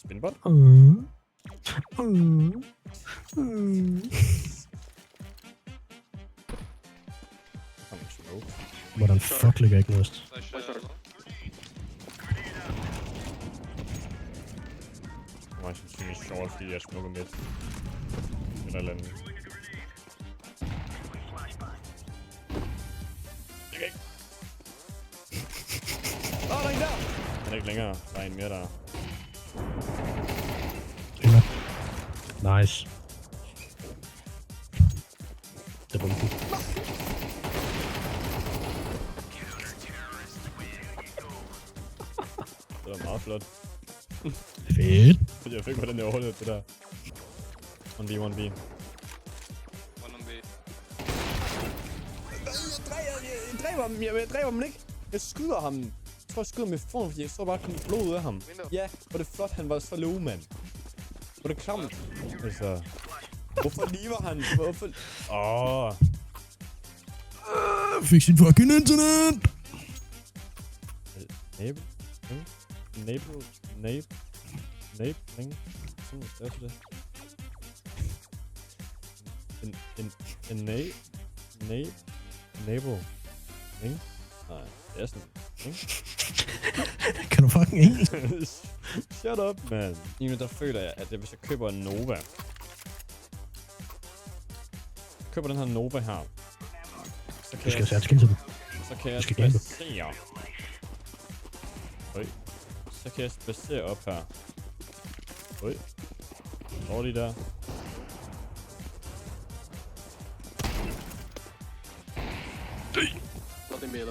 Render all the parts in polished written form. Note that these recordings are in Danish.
Spinbot? Hvordan fuck ligger ikke noget? Jeg synes, det er sjovt, fordi jeg smukker midt. Eller andet. Det kan ikke. Der er en der! Han er ikke længere. Der er en mere der. Nice. Det var det. Det var meget flot. Fedt. Fordi jeg fik på den der overlevet, det der. 1v, 1v. Jeg dræber ham, jeg dræber ham ikke. Jeg skyder ham. Jeg tror, jeg skyder med form, fordi jeg så bare komme blod ud af ham. Ja, hvor det flot, han var så low, mand. Hvor det klamt. Altså... Hvorfor lever han? Hvorfor... Fik sit fucking internet! Nabe? Sådan hvad er det? Nabo? Nej, det er sådan, ikke? Kan du fucking engelsk? Shut up, man. Lige nu der føler jeg, at hvis jeg køber en Nova... Køber den her Nova her... Så kan jeg sætte skin til den. Så kan jeg spacere... Så kan jeg spacere op her. Hvor er de der?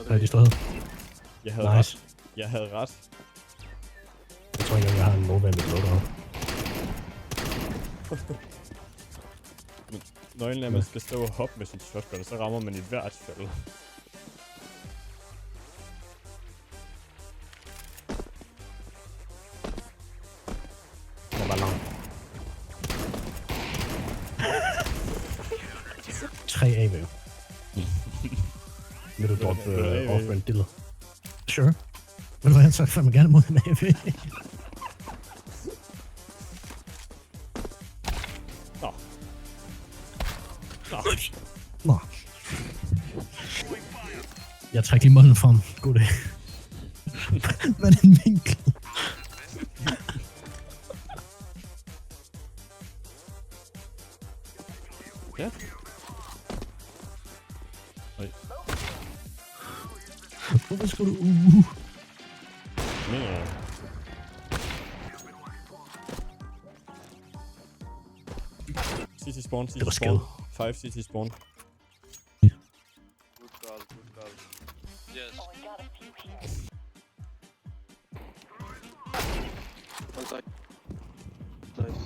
Nej, de stod her. Jeg havde ret. Jeg havde ret. Jeg tror ikke, jeg har en Nova med blå deroppe. Nøglen er, at man skal stå og hoppe med sin shotgun, og så rammer man i hvert fald. Den var lang. 3 AV. Vil du droppe off-brand diller? Sure. Ved du hvad, jeg tager fandme gerne mod en AV. Nå. Jeg trækker lige målen frem. God dag. Hvad er den vinkel? Ja. Hvorfor skal du Mere. CT spawn, CT spawn. 5 CT spawn. Good call. Yes. One side. Nice.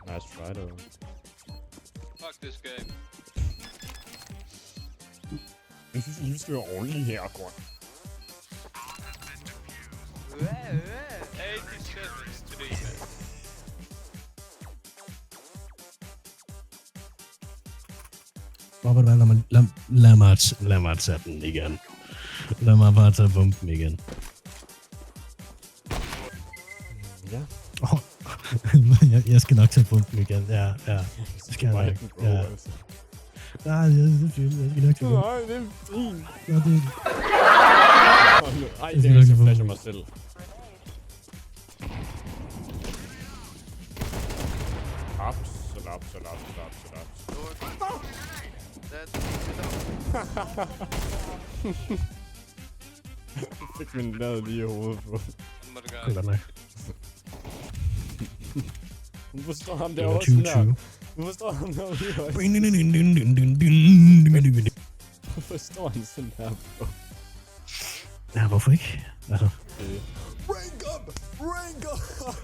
Nice try though. Fuck this game. Jeg synes, I skal være ordentligt her, Gordon. 87 Hvorfor lad mig tage den igen. Lad mig bare tage bomben igen. Ja. Jeg skal nok tage bomben igen. Ja. Det skal jeg nok. Ja. Nej, det er fint. Jeg skal nok tage bomben. Nej, det er fint. Ja, det ej, det er ikke så flasher mig selv. Absolut. Fik min lad lige i hovedet på. kunne godt nok. Hvorfor står ham der også sådan der? Hvorfor står han der lige også? Hvorfor står han sådan der på? Ja, hvorfor ikke? Altså. Rank up!